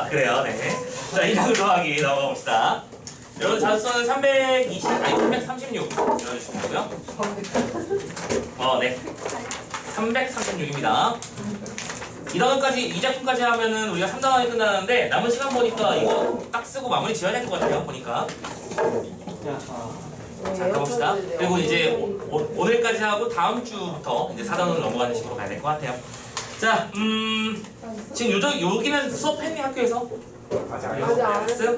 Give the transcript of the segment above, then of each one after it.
그래요, 네. 자, 이상 더하기 넘어가 봅시다. 여러분 자수는 336 열어주시면 되고요. 네. 336입니다. 이 단원까지, 이 작품까지 하면은 우리가 3단원이 끝나는데 남은 시간 보니까 이거 딱 쓰고 마무리 지어야 될 것 같아요, 보니까. 자, 가봅시다. 그리고 이제 오늘까지 하고 다음 주부터 이제 4단원으로 넘어가는 식으로 가야 될 것 같아요. 자, 지금 여기는 수업했니 학교에서? 아직 안 했어요?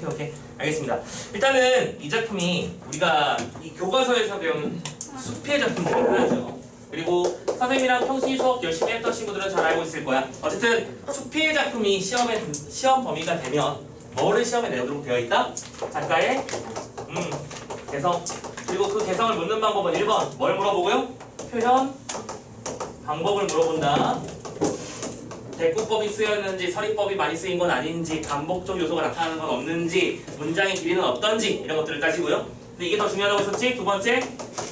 오케이. 알겠습니다. 일단은 이 작품이 우리가 이 교과서에서 배우는 수피의 작품 중에 하나죠. 그리고 선생님이랑 평시 수업 열심히 했던 친구들은 잘 알고 있을 거야. 어쨌든 수피의 작품이 시험 범위가 되면 뭐를 시험에 내도록 되어 있다? 작가의 개성. 그리고 그 개성을 묻는 방법은 1번 뭘 물어보고요? 표현 방법을 물어본다. 대꾸법이 쓰였는지 서리법이 많이 쓰인 건 아닌지 반복적 요소가 나타나는 건 없는지 문장의 길이는 어떤지 이런 것들을 따지고요. 근데 이게 더 중요하다고 했었지? 두 번째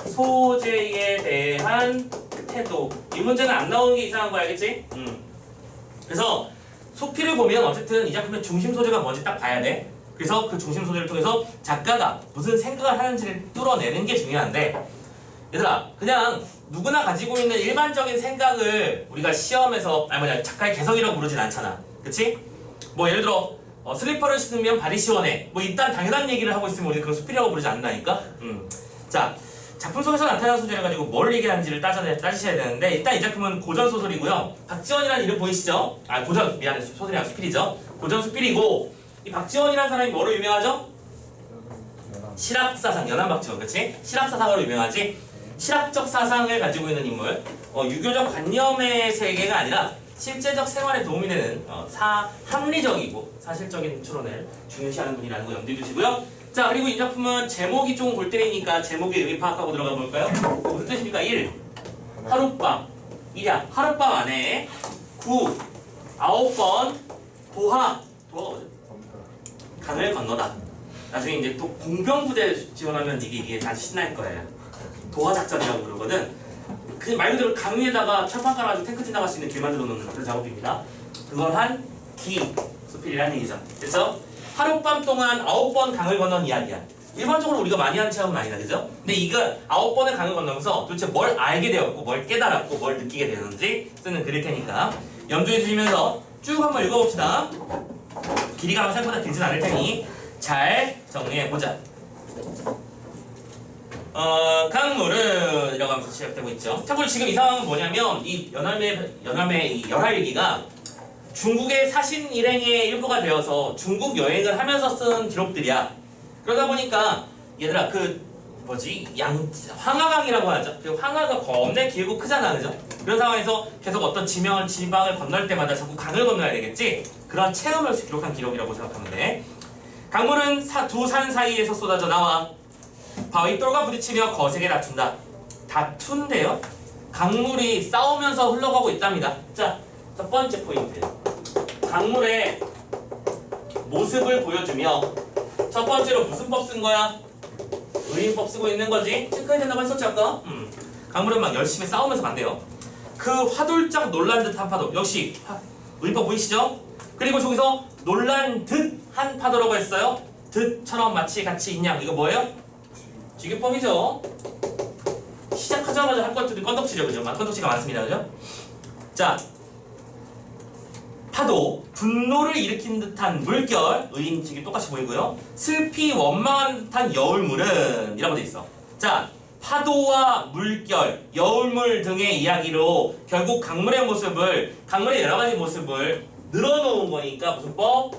소재에 대한 태도. 이 문제는 안 나오는 게 이상한 거 알겠지? 그래서 소피를 보면 어쨌든 이 작품의 중심 소재가 뭔지 딱 봐야 돼. 그래서 그 중심 소재를 통해서 작가가 무슨 생각을 하는지를 뚫어내는 게 중요한데, 얘들아 그냥 누구나 가지고 있는 일반적인 생각을 우리가 시험에서 작가의 개성이라고 부르진 않잖아. 그치? 뭐 예를 들어 슬리퍼를 신으면 발이 시원해. 뭐 일단 당연한 얘기를 하고 있으면 우리 그걸 수필이라고 부르지 않는다니까? 자, 작품 속에서 나타나는 소재를 가지고 뭘 얘기하는지를 따지셔야 되는데, 일단 이 작품은 고전소설이고요. 박지원이라는 이름 보이시죠? 미안해. 소설이 아니라 수필이죠. 고전수필이고, 이 박지원이라는 사람이 뭐로 유명하죠? 실학사상, 연안박지원, 그치? 실학사상으로 유명하지? 실학적 사상을 가지고 있는 인물. 유교적 관념의 세계가 아니라 실제적 생활에 도움이 되는 합리적이고 사실적인 추론을 중요시하는 분이라는 거 염두에 두시고요. 자, 그리고 이 작품은 제목이 좀 골 때리니까 제목의 의미 파악하고 들어가 볼까요? 무슨 뜻입니까? 1. 하룻밤. 1이야. 하룻밤 안에 9. 9번 도하. 도하가 뭐죠? 강을 건너다. 나중에 이제 또 공병부대 지원하면 이게 다시 신날 거예요. 도하작전이라고 그러거든. 그 말 그대로 강 위에다가 철판 깔아가지고 탱크 지나갈 수 있는 길 만들어 놓는 그런 작업입니다. 그걸 한 수필이라는 얘기죠. 그래서 하룻밤 동안 9번 강을 건넌 이야기야. 일반적으로 우리가 많이 하는 체험은 아니다, 그죠? 근데 이거 9번의 강을 건너면서 도대체 뭘 알게 되었고, 뭘 깨달았고, 뭘 느끼게 되는지 쓰는 글일 테니까 염두에 두시면서 쭉 한번 읽어봅시다. 길이가 아마 생각보다 길진 않을 테니 잘 정리해보자. 강물은 이라고 하면서 시작되고 있죠. 참고로 지금 이 상황은 뭐냐면 이 연암의 이 열하일기가 중국의 사신 일행의 일부가 되어서 중국 여행을 하면서 쓴 기록들이야. 그러다 보니까 얘들아 황하강이라고 하죠. 그 황하가 겁내 길고 크잖아, 그죠? 그런 상황에서 계속 어떤 지방을 건널 때마다 자꾸 강을 건너야 되겠지? 그런 체험을 기록한 기록이라고 생각하면 돼. 강물은 두 산 사이에서 쏟아져 나와 바위 똘과 부딪히며 거세게 다툰다. 다툰대요? 강물이 싸우면서 흘러가고 있답니다. 자, 첫 번째 포인트. 강물의 모습을 보여주며 첫 번째로 무슨 법 쓴 거야? 의인법 쓰고 있는 거지? 체크해야 된다고 했었지 아까? 강물은 막 열심히 싸우면서 간대요. 그 화돌짝 놀란 듯한 파도. 역시 의인법 보이시죠? 그리고 저기서 놀란 듯한 파도라고 했어요. 듯처럼 마치 같이 있냐. 이거 뭐예요? 지규법이죠. 시작하자마자 할 것들이 건덕지죠, 그죠? 건덕지가 많습니다, 그죠? 자, 파도, 분노를 일으킨 듯한 물결, 의인직이 똑같이 보이고요. 슬피 원망한 듯한 여울물은 이라고 돼 있어. 자, 파도와 물결, 여울물 등의 이야기로 결국 강물의 여러 가지 모습을 늘어놓은 거니까 무슨 법?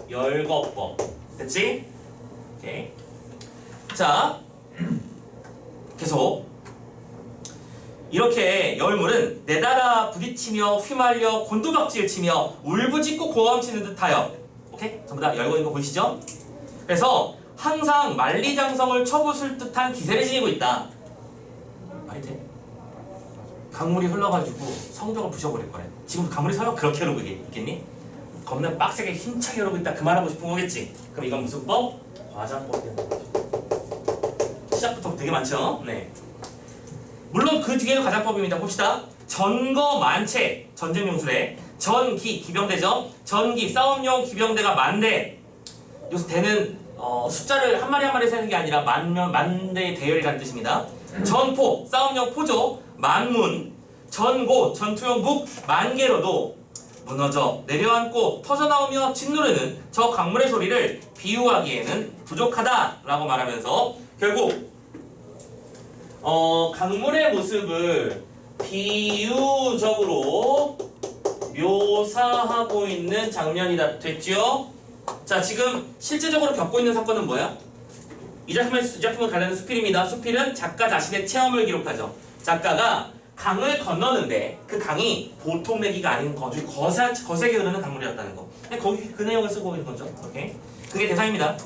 열거법. 됐지? 오케이. 자, 계속 이렇게 여울물은 내달아 부딪히며 휘말려 곤두박질 치며 울부짖고 고함치는 듯하여, 오케이? 전부 다 열고 있는 거 보이시죠? 그래서 항상 만리장성을 쳐부술 듯한 기세를 지니고 있다. 말이 돼? 강물이 흘러가지고 성벽을 부셔버릴 거래. 지금 강물이 설마 그렇게 흐르고 있겠니? 겁나 빡세게 힘차게 흐르고 있다 그 말하고 싶은 거겠지? 그럼 이건 무슨 법? 과장법이라는 거죠. 시작부터 되게 많죠? 네. 물론 그 뒤에도 과장법입니다. 봅시다. 전거 만체 전쟁 용술에 전기 기병대죠. 전기 싸움용 기병대가 만대. 여기서 대는 숫자를 한 마리 한 마리 세는 게 아니라 만대의 대열이라는 뜻입니다. 전포 싸움용 포죠. 만문 전고 전투용 북 만개로도 무너져 내려앉고 터져나오며 짓누르는 저 강물의 소리를 비유하기에는 부족하다라고 말하면서 결국 강물의 모습을 비유적으로 묘사하고 있는 장면이다 됐죠? 자, 지금 실제적으로 겪고 있는 사건은 뭐야? 이 작품을 관련된 수필입니다. 수필은 작가 자신의 체험을 기록하죠. 작가가 강을 건너는데 그 강이 보통 내기가 아닌 아주 거세게 흐르는 강물이었다는 거. 거기 그 내용을 쓰고 있는 거죠. 오케이? 그게 대상입니다.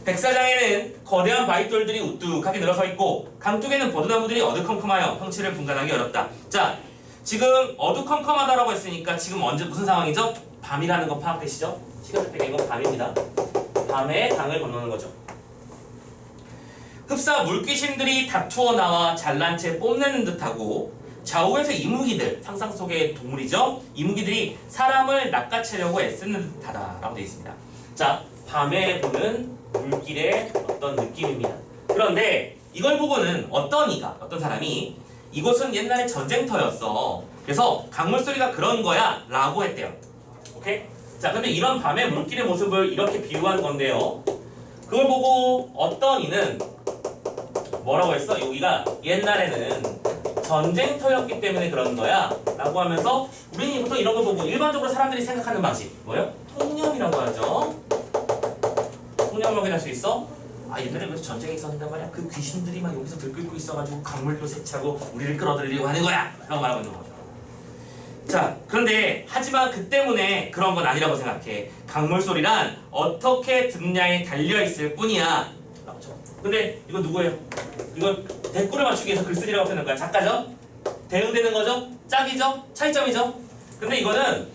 백사장에는 거대한 바위돌들이 우뚝하게 늘어서 있고 강둑에는 버드나무들이 어두컴컴하여 형체를 분간하기 어렵다. 자, 지금 어두컴컴하다라고 했으니까 지금 언제 무슨 상황이죠? 밤이라는 거 파악되시죠? 시각 때문에 이건 밤입니다. 밤에 강을 건너는 거죠. 흡사 물귀신들이 다투어 나와 잘난 채 뽐내는 듯하고 좌우에서 이무기들, 상상 속의 동물이죠. 이무기들이 사람을 낚아채려고 애쓰는 듯하다라고 되어 있습니다. 자, 밤에 보는 물길의 어떤 느낌입니다. 그런데 이걸 보고는 어떤 사람이 이곳은 옛날에 전쟁터였어. 그래서 강물 소리가 그런 거야 라고 했대요. 오케이? 자, 근데 이런 밤의 물길의 모습을 이렇게 비유한 건데요. 그걸 보고 어떤 이는 뭐라고 했어? 여기가 옛날에는 전쟁터였기 때문에 그런 거야 라고 하면서 우리는 보통 이런 거 보고 일반적으로 사람들이 생각하는 방식 뭐예요? 통념이라고 하죠. 통념을 확인할 수 있어? 아, 옛날에 여기서 전쟁이 있었는데 말이야 그 귀신들이 막 여기서 들끓고 있어가지고 강물도 세차고 우리를 끌어들이려고 하는 거야 라고 말하고 있는 거죠. 자, 그런데 하지만 그 때문에 그런 건 아니라고 생각해. 강물 소리란 어떻게 듣느냐에 달려있을 뿐이야. 근데 이거 누구예요? 이거 대꾸를 맞추기 위해서 글쓰기라고 표현한 거야. 작가죠? 대응되는 거죠? 짝이죠? 차이점이죠? 근데 이거는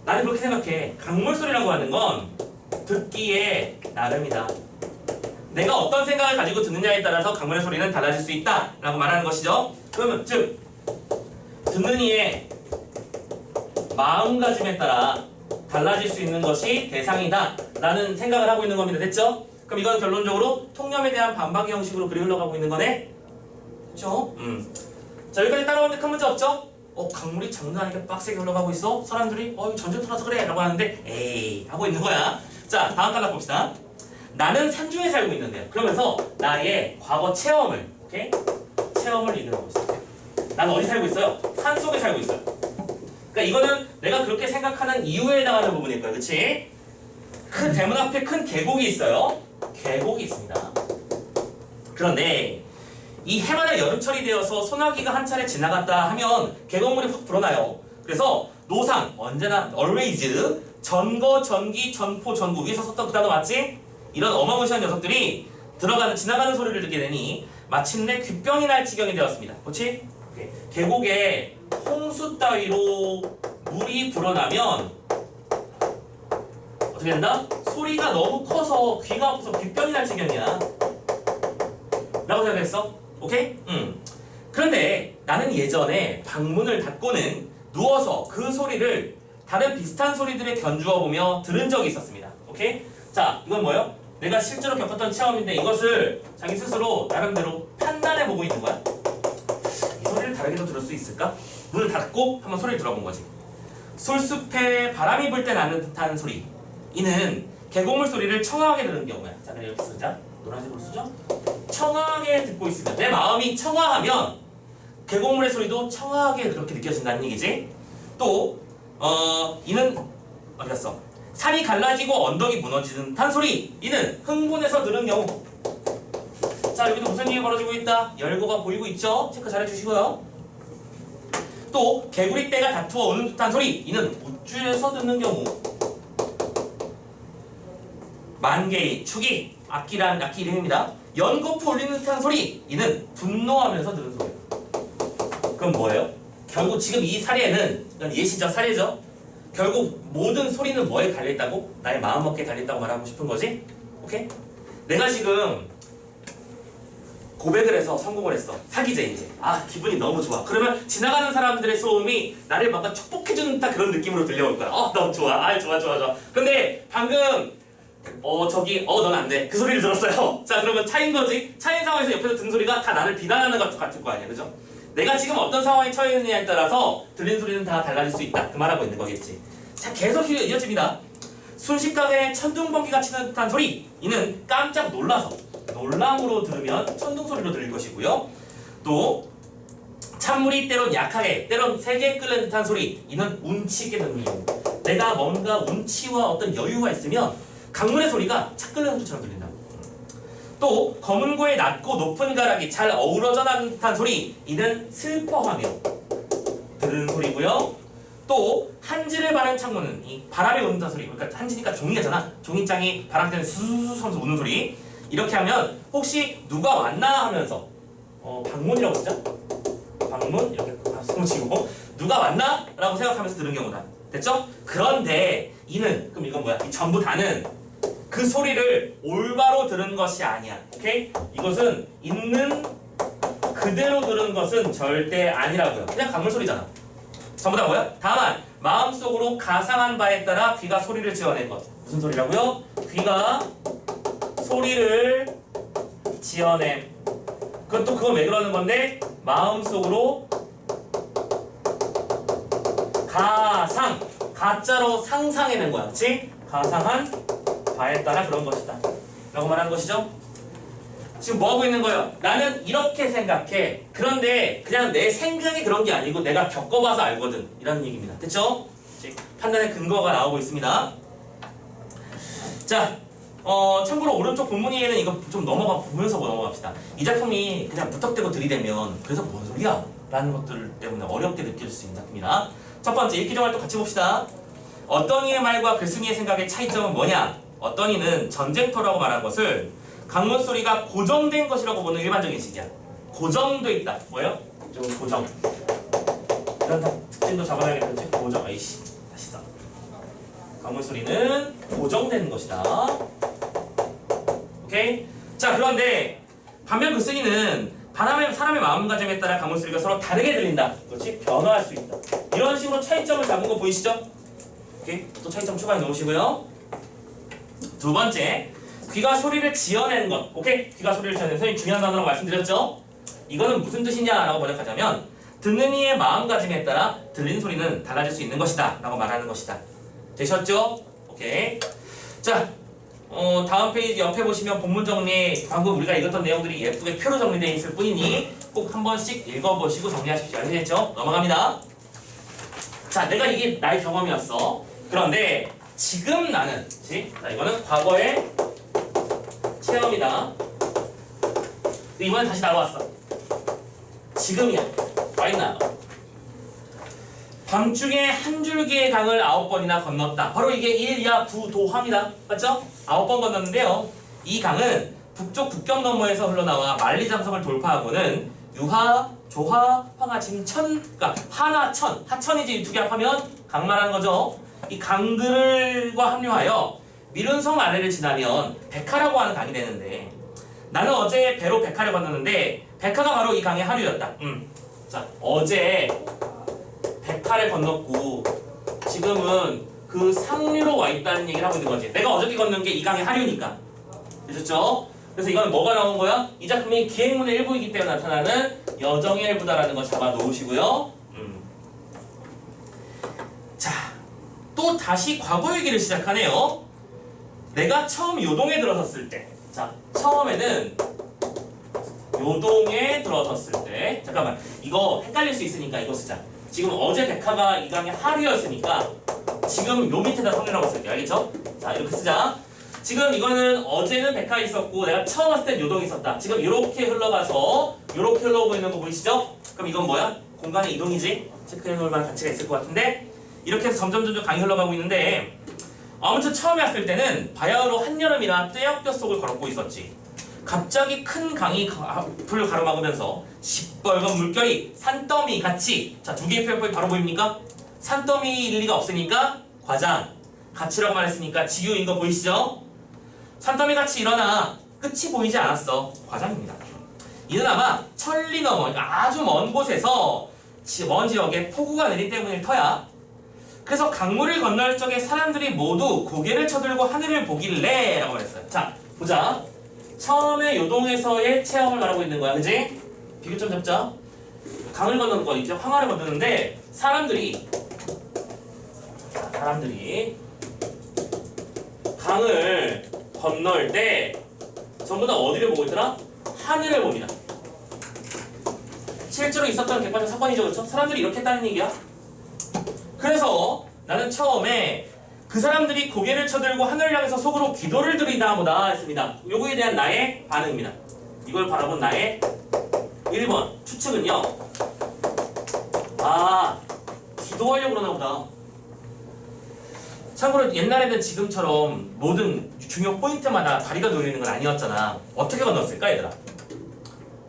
나는 그렇게 생각해. 강물 소리라고 하는 건 듣기에 나름이다. 내가 어떤 생각을 가지고 듣느냐에 따라서 강물의 소리는 달라질 수 있다 라고 말하는 것이죠. 그러면 즉 듣는 이의 마음가짐에 따라 달라질 수 있는 것이 대상이다 라는 생각을 하고 있는 겁니다. 됐죠? 그럼 이건 결론적으로 통념에 대한 반박의 형식으로 그리 흘러가고 있는 거네? 그쵸? 자, 여기까지 따라오는데 큰 문제 없죠? 강물이 장난 아니게 빡세게 흘러가고 있어? 사람들이 이거 전쟁터라서 그래 라고 하는데 에이 하고 있는 거야. 자, 다음 단락 봅시다. 나는 산중에 살고 있는데요. 그러면서 나의 과거 체험을 오케이? 체험을 리뷰하고 있어요. 나는 어디 살고 있어요? 산 속에 살고 있어요. 그러니까 이거는 내가 그렇게 생각하는 이유에 해당하는 부분일 거야. 그치? 큰 대문 앞에 큰 계곡이 있어요. 계곡이 있습니다. 그런데 이 해마다 여름철이 되어서 소나기가 한 차례 지나갔다 하면 계곡물이 확 불어나요. 그래서 노상, 언제나 always, 전거, 전기, 전포, 전구 위에서 썼던 그 단어 맞지? 이런 어마무시한 녀석들이 지나가는 소리를 듣게 되니 마침내 귓병이 날 지경이 되었습니다. 그렇지? 계곡에 홍수 따위로 물이 불어나면 어떻게 된다? 소리가 너무 커서 귀가 아파서 귓병이 날 지경이야 라고 생각했어? 오케이? 그런데 나는 예전에 방문을 닫고는 누워서 그 소리를 다른 비슷한 소리들에 견주어 보며 들은 적이 있었습니다. 오케이? 자, 이건 뭐예요? 내가 실제로 겪었던 체험인데 이것을 자기 스스로 나름대로 판단해 보고 있는 거야. 이 소리를 다르게도 들을 수 있을까? 문을 닫고 한번 소리를 들어본 거지. 솔숲에 바람이 불 때 나는 듯한 소리. 이는 계곡물 소리를 청아하게 들은 경우야. 자, 그래 여기 쓰자. 노란색으로 쓰죠? 청아하게 듣고 있으면 내 마음이 청아하면 계곡물의 소리도 청아하게 그렇게 느껴진다는 얘기지. 또 이는 어디 갔어? 산이 갈라지고 언덕이 무너지는 듯한 소리. 이는 흥분해서 들은 경우. 자, 여기도 무슨 일이 벌어지고 있다. 열고가 보이고 있죠? 체크 잘 해주시고요. 또 개구리 떼가 다투어 오는 듯한 소리. 이는 우주에서 듣는 경우. 만개의 축이 악기란 악기 이름입니다. 연거푸 울리는 듯한 소리. 이는 분노하면서 들은 소리. 그럼 뭐예요? 결국 지금 이 사례는 이건 예시적 사례죠. 결국 모든 소리는 뭐에 달려있다고? 나의 마음먹기에 달려있다고 말하고 싶은 거지? 오케이? 내가 지금 고백을 해서 성공을 했어. 사귀자 이제. 아 기분이 너무 좋아. 그러면 지나가는 사람들의 소음이 나를 뭔가 축복해주는 딱 그런 느낌으로 들려올 거야. 너무 좋아. 아 좋아. 근데 방금 넌 안 돼. 그 소리를 들었어요. 자 그러면 차인 거지. 차인 상황에서 옆에서 듣는 소리가 다 나를 비난하는 것 같을 거 아니야, 그죠? 내가 지금 어떤 상황에 처해 있느냐에 따라서 들리는 소리는 다 달라질 수 있다. 그 말하고 있는 거겠지. 자 계속 이어집니다. 순식간에 천둥번개가 치는 듯한 소리. 이는 깜짝 놀라서 놀람으로 들으면 천둥 소리로 들릴 것이고요. 또 찬물이 때론 약하게 때론 세게 끓는 듯한 소리. 이는 운치게 듣는 이유. 내가 뭔가 운치와 어떤 여유가 있으면 강물의 소리가 차 끓는 소리처럼 들린다. 또 검은 고의 낮고 높은 가락이 잘 어우러져 나는 듯한 소리. 이는 슬퍼하며 들은 소리고요. 또 한지를 바른 창문은 이 바람이 우는 듯한 소리. 그러니까 한지니까 종이잖아. 종이장이 바람 때문에 수수수 하면서 우는 소리. 이렇게 하면 혹시 누가 왔나 하면서 방문이라고 쓰자. 방문 이렇게 손을 치고 누가 왔나? 라고 생각하면서 들은 경우다. 됐죠? 그런데 이는 그럼 이건 뭐야? 이 전부 다는 그 소리를 올바로 들은 것이 아니야. 오케이? 이것은 있는 그대로 들은 것은 절대 아니라고요. 그냥 강물 소리잖아. 전부 다 뭐야? 다만 마음속으로 가상한 바에 따라 귀가 소리를 지어낸 것. 무슨 소리라고요? 귀가 소리를 지어냄. 그건 왜 그러는 건데? 마음속으로 가짜로 상상해낸 거야. 그치? 가상한 바에 따라 그런 것이다 라고 말하는 것이죠. 지금 뭐 하고 있는 거예요? 나는 이렇게 생각해. 그런데 그냥 내 생각이 그런 게 아니고 내가 겪어봐서 알거든. 이런 얘기입니다. 됐죠? 판단의 근거가 나오고 있습니다. 자, 참고로 오른쪽 본문위에는 이거 좀 보면서 넘어갑시다. 이 작품이 그냥 무턱대고 들이대면 그래서 뭔 소리야? 라는 것들 때문에 어렵게 느껴질 수 있는 작품이라. 첫 번째, 읽기 정활동 같이 봅시다. 어떤 이의 말과 글쓴이의 생각의 차이점은 뭐냐? 어떤 이는 전쟁터라고 말한 것을 강문 소리가 고정된 것이라고 보는 일반적인 식이야. 고정돼 있다. 뭐예요? 좀 고정. 이런 특징도 잡아야겠는지. 고정. 아이씨. 다시 써. 강문 소리는 고정되는 것이다. 오케이? 자, 그런데 반면 글쓴이는 사람의 마음가짐에 따라 강문 소리가 서로 다르게 들린다. 그렇지? 변화할 수 있다. 이런 식으로 차이점을 잡은 거 보이시죠? 오케이? 또 차이점 추가해 놓으시고요. 두 번째, 귀가 소리를 지어내는 것. 오케이? 귀가 소리를 지어내는 선생님 중요한 단어라고 말씀드렸죠? 이거는 무슨 뜻이냐라고 번역하자면 듣는 이의 마음가짐에 따라 들리는 소리는 달라질 수 있는 것이다 라고 말하는 것이다. 되셨죠? 오케이. 자, 다음 페이지 옆에 보시면 본문 정리, 방금 우리가 읽었던 내용들이 예쁘게 표로 정리되어 있을 뿐이니 꼭 한 번씩 읽어보시고 정리하십시오. 아시겠죠? 넘어갑니다. 자, 내가 이게 나의 경험이었어. 그런데 지금 나는, 그치? 자, 이거는 과거의 체험이다. 근데 이번엔 다시 나왔어. 지금이야. right now. 밤중에 한 줄기의 강을 9번이나 건넜다. 바로 이게 일야부도합니다. 맞죠? 9번 건넜는데요. 이 강은 북쪽 국경 너머에서 흘러나와 만리장성을 돌파하고는 유하, 조하, 황하, 진천, 그러니까 하나천, 하천이지 두 개 합하면 강 말하는 거죠. 이 강들과 합류하여 미룬성 아래를 지나면 백하라고 하는 강이 되는데, 나는 어제 배로 백하를 건넜는데 백하가 바로 이 강의 하류였다. 자, 어제 백하를 건넜고 지금은 그 상류로 와 있다는 얘기를 하고 있는 거지. 내가 어저께 건넌 게 이 강의 하류니까. 되셨죠? 그래서 이건 뭐가 나온 거야? 이 작품이 기행문의 일부이기 때문에 나타나는 여정의 일부다라는 거 잡아 놓으시고요. 자, 또 다시 과거 얘기를 시작하네요. 내가 처음 요동에 들어섰을 때, 자, 처음에는 요동에 들어섰을 때, 잠깐만, 이거 헷갈릴 수 있으니까 이거 쓰자. 지금 어제 백화가 이 강의 하류였으니까 지금 요 밑에다 성류라고 쓸게요. 알겠죠? 자, 이렇게 쓰자. 지금 이거는 어제는 백화 있었고 내가 처음 왔을 땐 요동이 있었다. 지금 이렇게 흘러가서 이렇게 흘러오고 있는 거 보이시죠? 그럼 이건 뭐야? 공간의 이동이지? 체크해 놓을 만한 가치가 있을 것 같은데, 이렇게 해서 점점 강이 흘러가고 있는데, 아무튼 처음에 왔을 때는 바야흐로 한여름이나 떼역볕 속을 걸었고 있었지. 갑자기 큰 강이 앞을 가로막으면서 시뻘건 물결이 산더미 같이, 자, 두 개의 표현법이 바로 보입니까? 산더미일 리가 없으니까 과장, 같이라고 말했으니까 지유인 거 보이시죠? 산더미 같이 일어나 끝이 보이지 않았어. 과장입니다. 이는 아마 천리 넘어 그러니까 아주 먼 곳에서 먼 지역에 폭우가 내린 때문일 터야. 그래서 강물을 건널 적에 사람들이 모두 고개를 쳐들고 하늘을 보길래 라고 말했어요. 자 보자. 처음에 요동에서의 체험을 말하고 있는 거야, 그지? 비교점 잡자. 강을 건너는 거 이제 황하를 건너는데 사람들이 강을 건널 때 전부 다 어디를 보고 있더라? 하늘을 봅니다. 실제로 있었던 객관적 사건이죠, 그렇죠? 사람들이 이렇게 했다는 얘기야. 그래서 나는 처음에 그 사람들이 고개를 쳐들고 하늘을 향해서 속으로 기도를 드리나 보다 했습니다. 요거에 대한 나의 반응입니다. 이걸 바라본 나의 1번 추측은요. 아, 기도하려고 그러나 보다. 참고로 옛날에는 지금처럼 모든 중요 포인트마다 다리가 놓이는 건 아니었잖아. 어떻게 건넜을까 얘들아?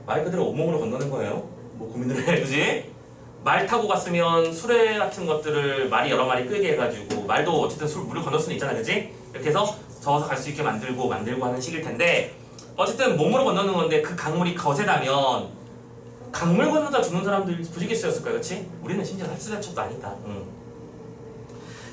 말 그대로 온몸으로 건너는 거예요. 뭐 고민을 해, 그지? 말 타고 갔으면 수레 같은 것들을 말이 여러 마리 끌게 해가지고 말도 어쨌든 물을 건널 수는 있잖아, 그지? 이렇게 해서 저어서 갈 수 있게 만들고 하는 식일 텐데 어쨌든 몸으로 건너는 건데 그 강물이 거세다면 강물 건너다 죽는 사람들 부지기수였을 거야, 그렇지? 우리는 심지어 살수자첩도 아니다.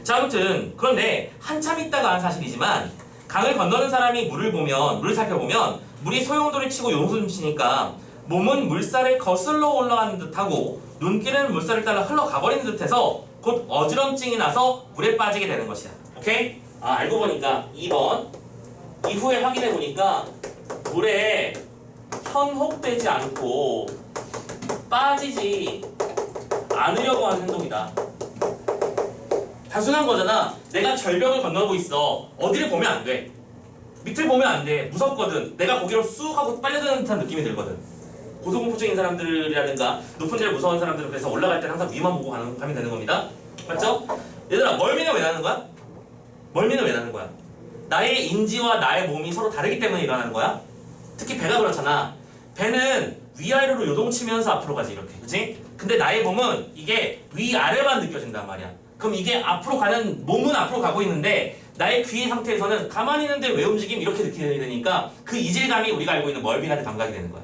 자, 아무튼 그런데 한참 있다가 한 사실이지만 강을 건너는 사람이 물을 살펴보면 물이 소용돌이 치고 용숨 치니까 몸은 물살에 거슬러 올라가는 듯하고 눈길은 물살을 따라 흘러가버리는 듯해서 곧 어지럼증이 나서 물에 빠지게 되는 것이야. 오케이? 아, 알고 보니까 2번 이후에 확인해 보니까 물에 현혹되지 않고 빠지지 않으려고 하는 행동이다. 단순한 거잖아. 내가 절벽을 건너고 있어. 어디를 보면 안 돼. 밑을 보면 안 돼. 무섭거든. 내가 거기로 쑥 하고 빨려드는 듯한 느낌이 들거든. 고소공포증인 사람들이라든가 높은 데를 무서운 사람들은 그래서 올라갈 때는 항상 위만 보고 가면 되는 겁니다. 맞죠? 얘들아, 멀미는 왜 나는 거야? 멀미는 왜 나는 거야? 나의 인지와 나의 몸이 서로 다르기 때문에 일어나는 거야. 특히 배가 그렇잖아. 배는 위아래로 요동치면서 앞으로 가지, 이렇게. 그치? 근데 나의 몸은 이게 위아래만 느껴진단 말이야. 그럼 이게 앞으로 가는, 몸은 앞으로 가고 있는데 나의 귀의 상태에서는 가만히 있는데 왜 움직임? 이렇게 느끼니까 그 이질감이 우리가 알고 있는 멀미한테 감각이 되는 거야.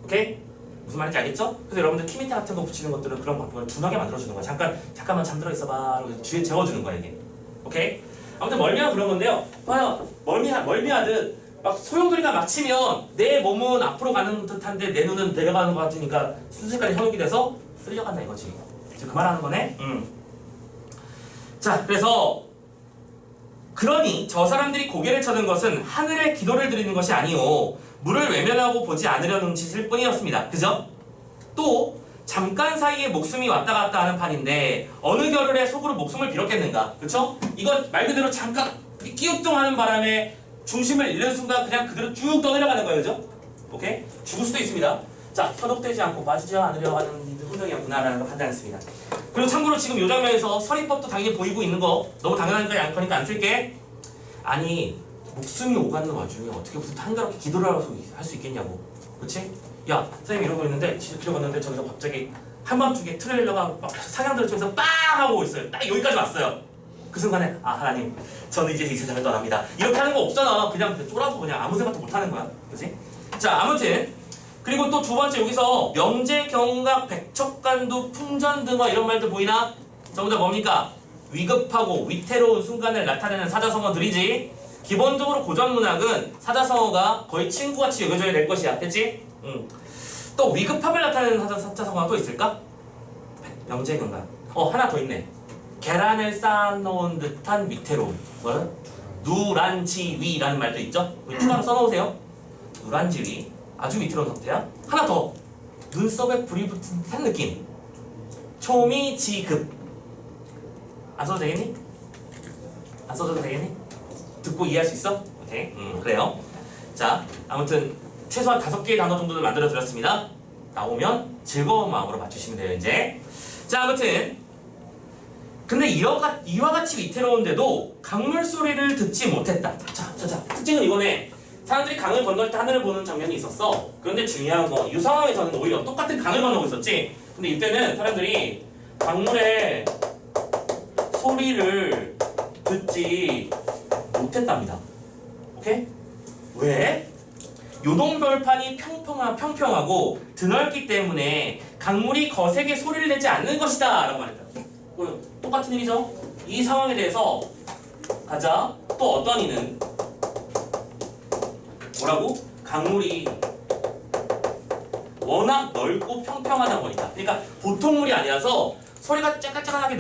오케이? 무슨 말인지 알겠죠? 그래서 여러분들 키 밑에 같은 거 붙이는 것들은 그런 방법을 둔하게 만들어주는 거야. 잠깐만 잠들어 있어봐. 그래서 뒤에 재워주는 거야, 이게. 오케이? 아무튼 멀미하고 그런 건데요. 봐요. 멀미하듯 막 소용돌이가 막 치면 내 몸은 앞으로 가는 듯한데 내 눈은 내려가는 것 같으니까 순식간에 현혹이 돼서 쓸려간다 이거지. 지금 그 말하는 거네? 자, 그래서 그러니 저 사람들이 고개를 쳐든 것은 하늘에 기도를 드리는 것이 아니오 물을 외면하고 보지 않으려는 짓일 뿐이었습니다. 그죠? 또 잠깐 사이에 목숨이 왔다 갔다 하는 판인데 어느 겨를에 속으로 목숨을 빌었겠는가? 그쵸? 이건 말 그대로 잠깐 끼우뚱하는 바람에 중심을 잃는 순간 그냥 그대로 쭉 떠내려가는 거예요, 그죠? 오케이? 죽을 수도 있습니다. 자, 현혹되지 않고 빠지지 않으려 하는 훈련이었구나라는 걸 판단했습니다. 그리고 참고로 지금 이 장면에서 서리법도 당연히 보이고 있는 거 너무 당연하니까 양파니까 안 쓸게. 아니, 목숨이 오가는 와중에 어떻게 무슨 한가롭게 기도를 할 수 있겠냐고. 그치? 야, 선생님 이러고 있는데 진짜 길어갔는데 저기서 갑자기 한밤중에 트레일러가 막 상향들을 치면서 빵 하고 있어요. 딱 여기까지 왔어요. 그 순간에 아, 하나님 저는 이제 이 세상을 떠납니다. 이렇게 하는 거 없잖아. 그냥 쫄아서 그냥 아무 생각도 못 하는 거야. 그치? 자, 아무튼 그리고 또 두 번째 여기서 명제, 경각, 백척간두, 풍전등화 이런 말들 보이나? 전부 다 뭡니까? 위급하고 위태로운 순간을 나타내는 사자성어들이지. 기본적으로 고전문학은 사자성어가 거의 친구같이 여겨져야 될 것이야. 됐지? 또 위급함을 나타내는 사자성어가 또 있을까? 명제, 경각. 하나 더 있네. 계란을 쌓아놓은 듯한 위태로움. 뭐는? 누란지위라는 말도 있죠? 추가로 써놓으세요. 누란지위. 아주 위태로운 상태야. 하나 더. 눈썹에 불이 붙은 듯한 느낌. 초미지급. 안 써도 되겠니? 안 써도 되겠니? 듣고 이해할 수 있어? 오케이. 그래요. 자, 아무튼 최소한 5개의 단어 정도는 만들어 드렸습니다. 나오면 즐거운 마음으로 맞추시면 돼요, 이제. 자, 아무튼 근데 이와 같이 위태로운데도 강물 소리를 듣지 못했다. 자, 특징은 이거네. 사람들이 강을 건널 때 하늘을 보는 장면이 있었어. 그런데 중요한 건 이 상황에서는 오히려 똑같은 강을 건너고 있었지. 근데 이때는 사람들이 강물의 소리를 듣지 못했답니다. 오케이? 왜? 요동별판이 평평하고 드넓기 때문에 강물이 거세게 소리를 내지 않는 것이다 라고 말했다. 똑같은 일이죠. 이 상황에 대해서 가자. 또 어떤 이는 뭐라고? 강물이 워낙 넓고 평평하다 보니까, 그러니까 보통 물이 아니라서 소리가 짜깍짜깍하게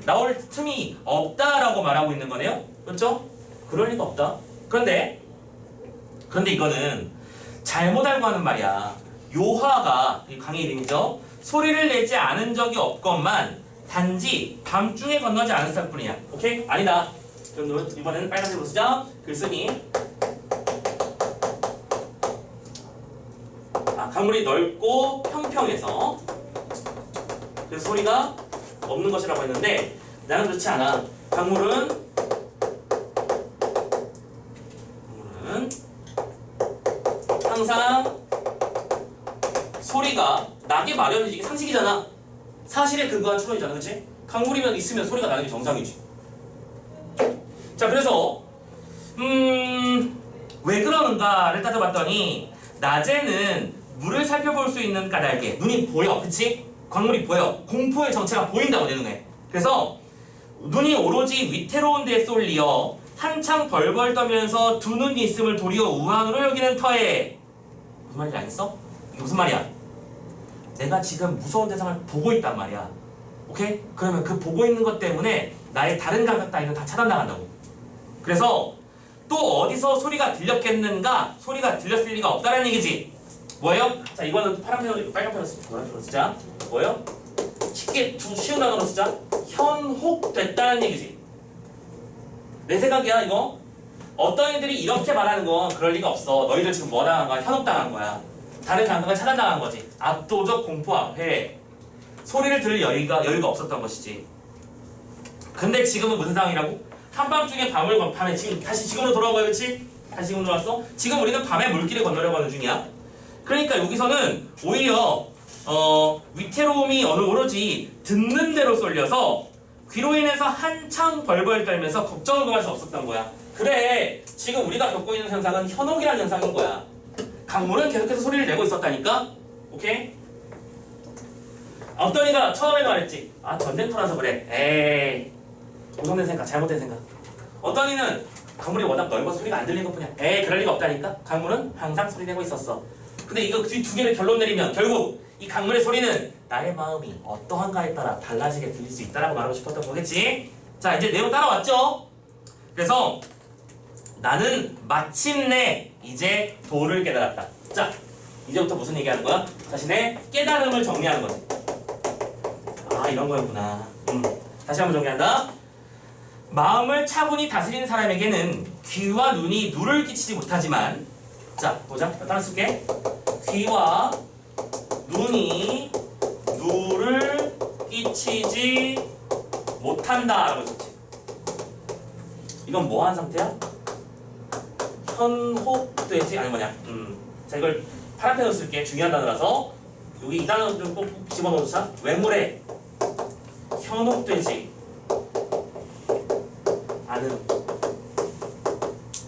나올 틈이 없다라고 말하고 있는 거네요. 그렇죠? 그럴 리가 없다. 그런데 이거는 잘못 알고 하는 말이야. 요하가 이 강의 이름이죠. 소리를 내지 않은 적이 없건만 단지 밤중에 건너지 않았을 뿐이야. 오케이? 아니다. 그럼 이번에는 빨간색으로 쓰자. 글쓰기. 강물이 넓고 평평해서 그래서 소리가 없는 것이라고 했는데 나는 그렇지 않아. 강물은 항상 소리가 나게 마련이지. 이게 상식이잖아. 사실에 근거한 추론이잖아. 그치? 강물이면 있으면 소리가 나는 게 정상이지. 자, 그래서 왜 그러는가를 따져봤더니 낮에는 물을 살펴볼 수 있는 까닭에 눈이 보여. 그치? 광물이 보여. 공포의 정체가 보인다고 내 눈에. 그래서 눈이 오로지 위태로운 데에 쏠리어 한창 벌벌 떠면서 두 눈이 있음을 도리어 우환으로 여기는 터에. 무슨 말인지 알겠어? 이게 무슨 말이야? 내가 지금 무서운 대상을 보고 있단 말이야. 오케이? 그러면 그 보고 있는 것 때문에 나의 다른 감각 따위는 다 차단당한다고. 그래서 또 어디서 소리가 들렸겠는가? 소리가 들렸을 리가 없다는 얘기지. 뭐예요? 자, 이거는 파란 펜으로, 빨간 펜으로 쓰자. 노란 펜으로 쓰자. 뭐예요? 쉽게 쉬운 단어로 쓰자. 현혹됐다는 얘기지. 내 생각이야, 이거. 어떤 애들이 이렇게 말하는 건 그럴 리가 없어. 너희들 지금 뭐 당한 거야? 현혹당한 거야. 다른 감각을 차단당한 거지. 압도적 공포 앞에 소리를 들을 여유가 없었던 것이지. 근데 지금은 무슨 상황이라고? 한밤중에 밤에 지금 다시 지금으로 돌아온 거야, 그렇지? 다시 지금으로 돌아왔어? 지금 우리는 밤에 물길을 건너려고 하는 중이야. 그러니까 여기서는 오히려 위태로움이 오로지 듣는 대로 쏠려서 귀로 인해서 한창 벌벌 떨면서 걱정을 금할 수 없었던 거야. 그래, 지금 우리가 겪고 있는 현상은 현혹이라는 현상인 거야. 강물은 계속해서 소리를 내고 있었다니까? 오케이? 어떤 이가 처음에 말했지. 전쟁터라서 그래. 에이, 고정된 생각, 잘못된 생각. 어떤 이는 강물이 워낙 넓어서 소리가 안 들리는 것뿐이야. 에이, 그럴 리가 없다니까? 강물은 항상 소리 내고 있었어. 근데 이거 두 개를 결론 내리면 결국 이 강물의 소리는 나의 마음이 어떠한가에 따라 달라지게 들릴 수 있다라고 말하고 싶었던 거겠지? 자, 이제 내용 따라왔죠? 그래서 나는 마침내 이제 도를 깨달았다. 자, 이제부터 무슨 얘기하는 거야? 자신의 깨달음을 정리하는 거지. 이런 거였구나. 다시 한번 정리한다. 마음을 차분히 다스리는 사람에게는 귀와 눈이 누를 끼치지 못하지만, 자, 보자. 따라 쓸게. 귀와 눈이 누를 끼치지 못한다 라고 썼지. 이건 뭐 한 상태야? 현혹되지? 아니 뭐냐. 자, 이걸 파란 펜으로 쓸게. 중요한 단어라서 여기 이 단어 좀 꼭 집어넣자. 외물에 현혹되지 않은.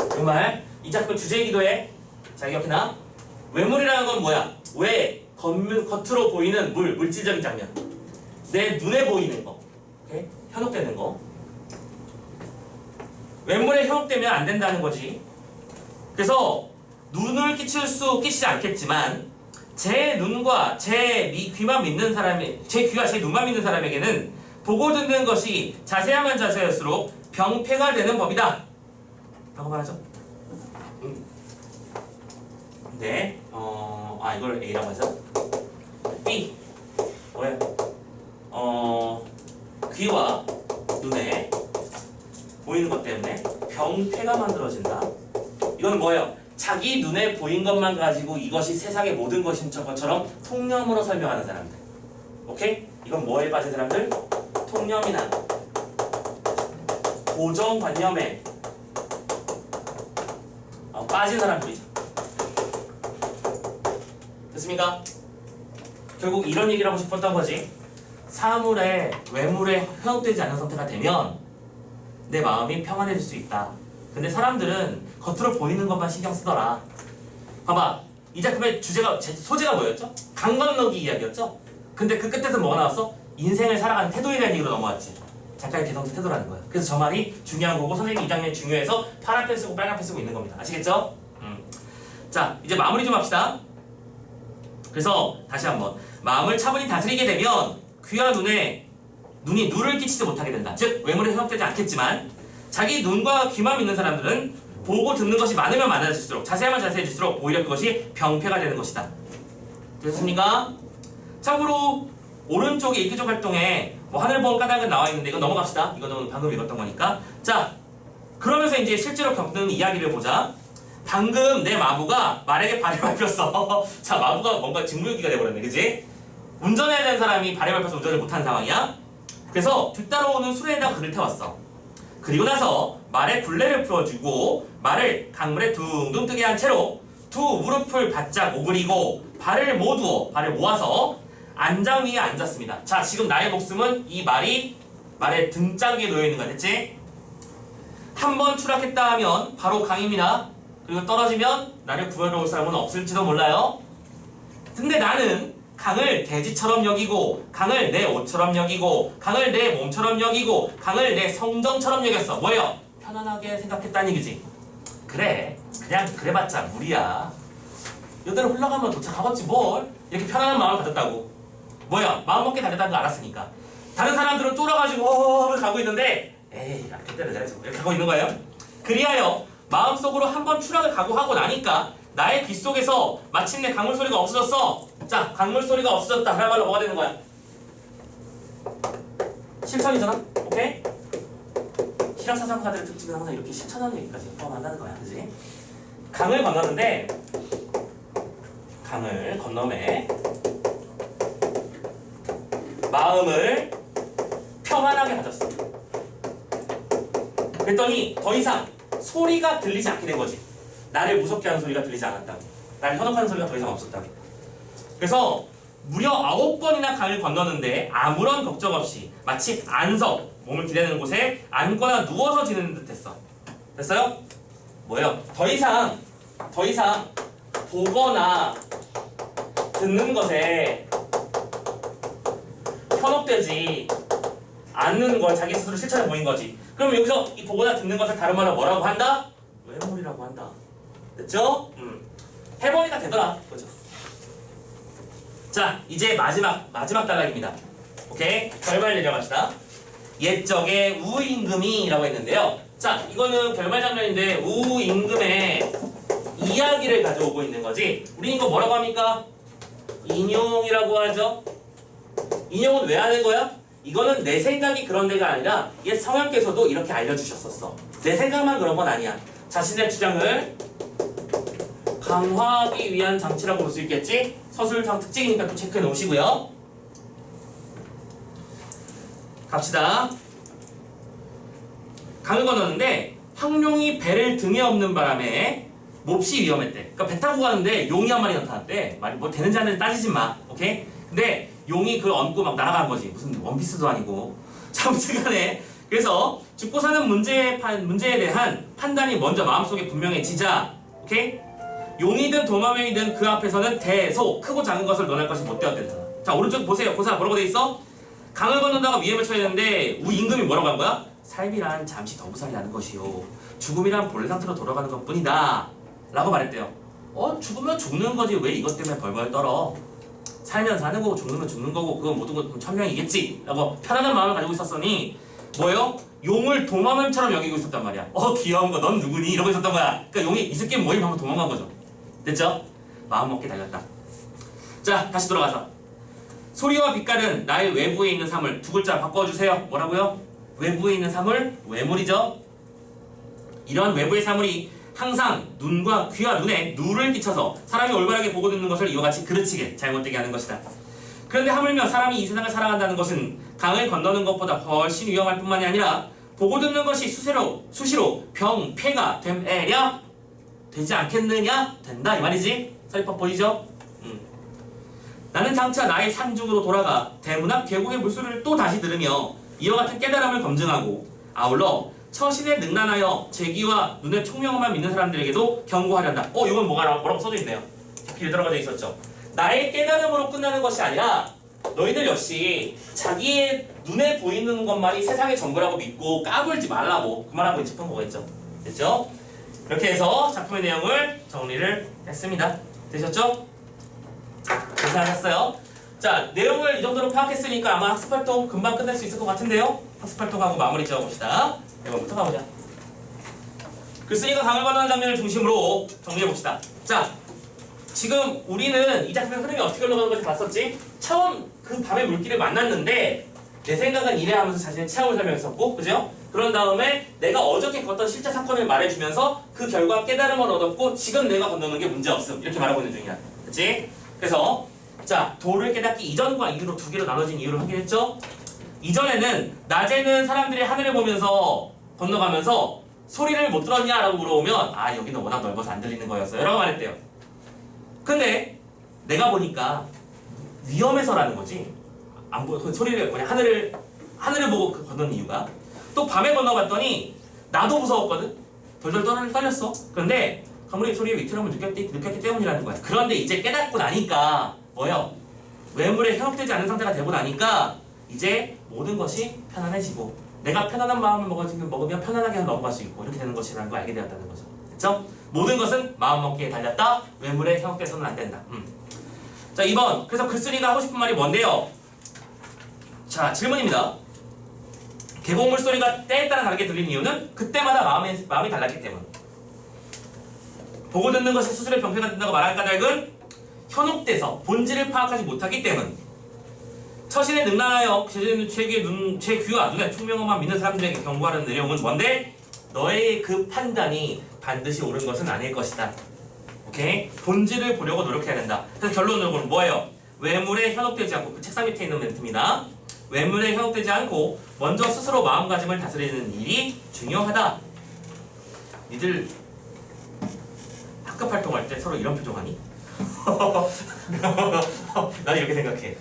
그 말 이 작품 주제이기도 해. 자, 기억해놔. 외물이라는 건 뭐야? 왜? 겉으로 보이는 물질적인 장면. 내 눈에 보이는 거. 오케이? 현혹되는 거. 외물에 현혹되면 안 된다는 거지. 그래서 눈을 끼치지 않겠지만 제 눈과 제 귀만 믿는 사람이, 제 귀와 제 눈만 믿는 사람에게는 보고 듣는 것이 자세하면 자세할수록 병폐가 되는 법이다 라고 말하죠. 네, 이걸 A라고 하죠. B 뭐야? 귀와 눈에 보이는 것 때문에 병폐가 만들어진다. 이건 뭐예요? 자기 눈에 보인 것만 가지고 이것이 세상의 모든 것인 것처럼 통념으로 설명하는 사람들. 오케이? 이건 뭐에 빠진 사람들? 통념이나 고정관념에 빠진 사람들이죠. 됐습니까? 결국 이런 얘기를 하고 싶었던 거지. 사물에, 외물에 현혹되지 않는 상태가 되면 내 마음이 평안해질 수 있다. 근데 사람들은 겉으로 보이는 것만 신경 쓰더라. 봐봐. 이 작품의 소재가 뭐였죠? 강 건너기 이야기였죠? 근데 그 끝에서 뭐가 나왔어? 인생을 살아가는 태도에 대한 얘기로 넘어왔지. 작가의 개성적 태도라는 거야. 그래서 저 말이 중요한 거고 선생님이 이 장면이 중요해서 파란 펜 쓰고 빨간 펜 쓰고 있는 겁니다. 아시겠죠? 자, 이제 마무리 좀 합시다. 그래서 다시 한번 마음을 차분히 다스리게 되면 귀와 눈이 누를 끼치지 못하게 된다. 즉 외모에 현혹되지 않겠지만 자기 눈과 귀만 믿는 사람들은 보고 듣는 것이 많으면 많아질수록 자세하면 자세해질수록 오히려 그것이 병폐가 되는 것이다. 됐습니까? 참고로 오른쪽에 이기적 활동에 뭐 하늘 보는 까닭은 나와 있는데 이거 넘어갑시다. 이거는 방금 읽었던 거니까. 자, 그러면서 이제 실제로 겪는 이야기를 보자. 방금 내 마부가 말에게 발을 밟혔어. 자, 마부가 뭔가 직무유기가 돼버렸네, 그지? 운전해야 되는 사람이 발을 밟혀서 운전을 못하는 상황이야. 그래서 뒤따라오는 수레에다가 그를 태웠어. 그리고 나서 말에 굴레를 풀어주고 말을 강물에 둥둥 뜨게 한 채로 두 무릎을 바짝 오그리고 발을 모아서 안장 위에 앉았습니다. 자, 지금 나의 목숨은 이 말의 등짝 위에 놓여있는 거야, 됐지? 한 번 추락했다 하면 바로 강입니다. 그리고 떨어지면 나를 구하러 올 사람은 없을지도 몰라요. 근데 나는 강을 대지처럼 여기고 강을 내 옷처럼 여기고 강을 내 몸처럼 여기고 강을 내 성정처럼 여겼어. 뭐예요? 편안하게 생각했다는 얘기지. 그래, 그냥 그래봤자 무리야. 이대로 흘러가면 도착하겠지 뭘. 이렇게 편안한 마음을 가졌다고. 뭐야, 마음먹게 달렸다는 거 알았으니까. 다른 사람들은 쫄아가지고 가고 있는데 에이, 그때는 내가 이렇게 하고 있는 거예요. 그리하여 마음속으로 한번 추락을 각오하고 나니까 나의 귀 속에서 마침내 강물 소리가 없어졌어. 자, 강물 소리가 없어졌다. 그야말로 뭐가 되는 거야? 실천이잖아? 오케이? 실학사상가들의 특징은 항상 이렇게 실천하는 얘기까지 포함한다는 거야. 그지? 강을 건너는데 강을 건너매 마음을 평안하게 가졌어. 그랬더니 더 이상 소리가 들리지 않게 된 거지. 나를 무섭게 하는 소리가 들리지 않았다고. 나를 현혹하는 소리가 더 이상 없었다고. 그래서 무려 9번이나 강을 건너는데 아무런 걱정 없이 마치 안석, 몸을 기대는 곳에 앉거나 누워서 지내는 듯 했어. 됐어요? 뭐예요? 더 이상 보거나 듣는 것에 현혹되지 않는 걸 자기 스스로 실천해 보인 거지. 그럼 여기서 이 보거나 듣는 것을 다른 말로 뭐라고 한다? 외모리라고 한다. 됐죠? 해보니까 되더라. 그죠? 자, 이제 마지막 단락입니다. 오케이? 결말 내려갑시다. 옛적에 우임금이라고 했는데요. 자, 이거는 결말 장면인데 우임금의 이야기를 가져오고 있는 거지. 우리 이거 뭐라고 합니까? 인용이라고 하죠. 인용은 왜 하는 거야? 이거는 내 생각이 그런 데가 아니라 옛 성현께서도 이렇게 알려주셨었어. 내 생각만 그런 건 아니야. 자신의 주장을 강화하기 위한 장치라고 볼 수 있겠지? 서술상 특징이니까 또 체크해 놓으시고요. 갑시다. 강을 건너는데 황룡이 배를 등에 업는 바람에 몹시 위험했대. 그러니까 배 타고 가는데 용이 한 마리 나타났대. 말이 뭐 되는지 안 되는지 따지지 마. 오케이? 근데 용이 그걸 얹고 막 날아간 거지. 무슨 원피스도 아니고. 자, 아무튼간에 그래서 죽고 사는 문제에 대한 판단이 먼저 마음속에 분명해지자. 오케이? 용이든 도마뱀이든 그 앞에서는 대소, 크고 작은 것을 논할 것이 못 되었대잖아. 자, 오른쪽 보세요. 고사 뭐라고 돼 있어? 강을 건넌다가 위험에 처해 있는데 임금이 뭐라고 한 거야? 삶이란 잠시 더부살이 하는 것이요, 죽음이란 본래 상태로 돌아가는 것뿐이다 라고 말했대요. 죽으면 죽는 거지 왜 이것 때문에 벌벌 떨어. 살면 사는 거고 죽으면 죽는 거고 그건 모든 건 천명이겠지 라고 편안한 마음을 가지고 있었으니 뭐예요? 용을 도마뱀처럼 여기고 있었단 말이야. 귀여운 거 넌 누구니? 이러고 있었던 거야. 그러니까 용이 이 새끼 뭐임 하고 도망간 거죠. 됐죠? 마음 먹게 달렸다. 자, 다시 돌아가서 소리와 빛깔은 나의 외부에 있는 사물. 두 글자 바꿔주세요. 뭐라고요? 외부에 있는 사물, 외물이죠. 이러한 외부의 사물이 항상 눈과 귀와 눈에 누를 끼쳐서 사람이 올바르게 보고 듣는 것을 이와 같이 그르치게 잘못되게 하는 것이다. 그런데 하물며 사람이 이 세상을 살아간다는 것은 강을 건너는 것보다 훨씬 위험할 뿐만이 아니라 보고 듣는 것이 수시로 병폐가 되지 않겠느냐? 된다 이 말이지. 서리법 보이죠? 나는 장차 나의 산중으로 돌아가 대문 앞 계곡의 물소리를 또 다시 들으며 이와 같은 깨달음을 검증하고 아울러 처신에 능란하여 제 귀와 눈의 총명만 믿는 사람들에게도 경고하련다. 이건 뭐라고 써져 있네요. 뒤에 들어가져 있었죠. 나의 깨달음으로 끝나는 것이 아니라 너희들 역시 자기의 눈에 보이는 것만이 세상의 전부라고 믿고 까불지 말라고 그 말하고 싶은 거겠죠. 됐죠? 이렇게 해서 작품의 내용을 정리를 했습니다. 되셨죠? 고생하셨어요. 자, 내용을 이 정도로 파악했으니까 아마 학습활동 금방 끝낼 수 있을 것 같은데요. 학습활동하고 마무리 지어봅시다. 1번부터 가보자. 글쓴이가 강을 건너는 장면을 중심으로 정리해봅시다. 자, 지금 우리는 이 작품의 흐름이 어떻게 흘러가는 건지 봤었지? 처음 그 밤의 물길을 만났는데 내 생각은 이래 하면서 자신의 체험을 설명했었고, 그죠? 그런 다음에 내가 어저께 겪었던 실제 사건을 말해주면서 그 결과 깨달음을 얻었고 지금 내가 건너는 게 문제없음 이렇게 말하고 있는 중이야. 그치? 그래서 자, 도를 깨닫기 이전과 이후로 두 개로 나눠진 이유를 확인했죠? 이전에는 낮에는 사람들이 하늘을 보면서 건너가면서 소리를 못 들었냐? 라고 물어보면 여기는 워낙 넓어서 안 들리는 거였어요 라고 말했대요. 근데 내가 보니까 위험해서라는 거지. 안 보여. 그 소리를 그냥 하늘을 보고 건너는 이유가. 또 밤에 건너봤더니 나도 무서웠거든. 덜덜 떨렸어. 그런데 강물의 소리의 위태로움을 느꼈기 때문이라는 거야. 그런데 이제 깨닫고 나니까 뭐예요? 외물에 현혹되지 않은 상태가 되고 나니까 이제 모든 것이 편안해지고 내가 편안한 마음을 먹으면 편안하게 넘어갈 수 있고 이렇게 되는 것이라는 걸 알게 되었다는 거죠. 됐죠? 모든 것은 마음먹기에 달렸다. 외물에 현혹돼서는 안 된다. 자, 2번. 그래서 글쓴이가 하고 싶은 말이 뭔데요? 자, 질문입니다. 계곡물 소리가 때에 따라 다르게 들리는 이유는 그때마다 마음이 달랐기 때문. 보고 듣는 것이 수술의 병폐가 된다고 말할 까닭은 현혹돼서 본질을 파악하지 못하기 때문. 처신에 능란하여 제 귀와 눈에 총명함만 믿는 사람들에게 경고하는 내용은 뭔데? 너의 그 판단이 반드시 옳은 것은 아닐 것이다. 오케이? 본질을 보려고 노력해야 된다. 그래서 결론은 뭐예요? 외물에 현혹되지 않고, 그 책상 밑에 있는 멘트입니다. 외물에 현혹되지 않고 먼저 스스로 마음가짐을 다스리는 일이 중요하다. 니들 학급 활동할 때 서로 이런 표정하니? 난 이렇게 생각해.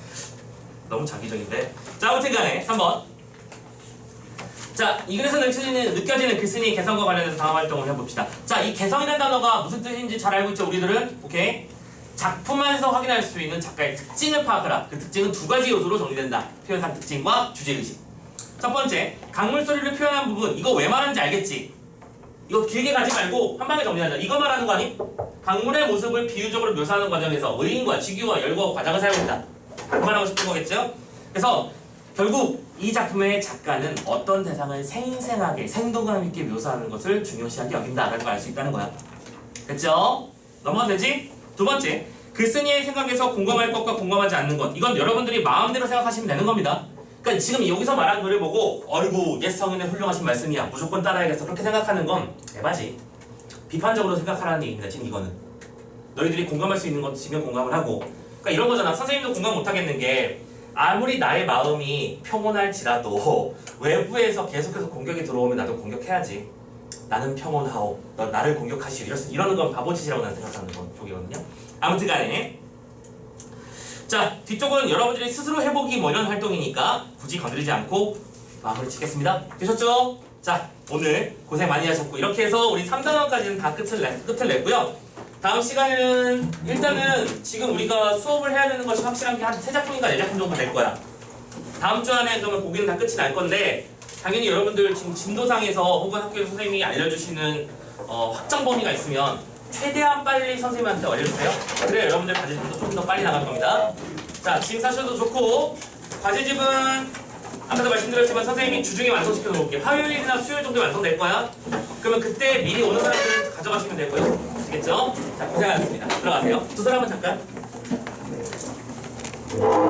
너무 장기적인데. 자, 아무튼 간에 3번. 자, 이 글에서 느껴지는 글쓴이 개성과 관련해서 다음 활동을 해봅시다. 자, 이 개성이라는 단어가 무슨 뜻인지 잘 알고 있죠, 우리들은? 오케이? 작품 안에서 확인할 수 있는 작가의 특징을 파악하라. 그 특징은 두 가지 요소로 정리된다. 표현상 특징과 주제의식. 첫 번째, 강물 소리를 표현한 부분. 이거 왜 말하는지 알겠지? 이거 길게 가지 말고 한 방에 정리하자. 이거 말하는 거 아니? 강물의 모습을 비유적으로 묘사하는 과정에서 의인과 직유와 열과 과장을 사용한다. 그 말하고 싶은 거겠죠? 그래서 결국 이 작품의 작가는 어떤 대상을 생생하게 생동감 있게 묘사하는 것을 중요시하게 여긴다라는 걸 알 수 있다는 거야. 됐죠? 넘어가면 되지? 두 번째, 글쓴이의 생각에서 공감할 것과 공감하지 않는 것. 이건 여러분들이 마음대로 생각하시면 되는 겁니다. 그러니까 지금 여기서 말한 글을 보고 어이구 옛 성인의 훌륭하신 말씀이야 무조건 따라야겠어 그렇게 생각하는 건 에바지. 비판적으로 생각하라는 얘기입니다. 지금 이거는 너희들이 공감할 수 있는 것 지금 공감을 하고, 그러니까 이런 거잖아. 선생님도 공감 못하겠는 게 아무리 나의 마음이 평온할지라도 외부에서 계속해서 공격이 들어오면 나도 공격해야지. 나는 평온하오, 너 나를 공격하시오. 이러는 건 바보짓이라고 나는 생각하는 쪽이거든요. 아무튼 간에 자, 뒤쪽은 여러분들이 스스로 해보기 뭐 이런 활동이니까 굳이 건드리지 않고 마무리 짓겠습니다. 되셨죠? 자, 오늘 고생 많이 하셨고 이렇게 해서 우리 3단원까지는 다 끝을 냈고요. 다음 시간에는 일단은 지금 우리가 수업을 해야 되는 것이 확실한 게 한 3작품인가 4작품 정도 될 거야. 다음 주 안에 그러면 거기는 다 끝이 날 건데 당연히 여러분들 지금 진도상에서 혹은 학교에서 선생님이 알려주시는 확정 범위가 있으면 최대한 빨리 선생님한테 알려주세요. 그래야 여러분들 과제집도 좀 더 빨리 나갈 겁니다. 자, 지금 사셔도 좋고 과제집은 아까도 말씀드렸지만 선생님이 주중에 완성시켜 놓을게요. 화요일이나 수요일 정도에 완성될 거야. 그러면 그때 미리 오는 사람들은 가져가시면 되고요. 아시겠죠? 자, 고생하셨습니다. 들어가세요. 두 사람은 잠깐.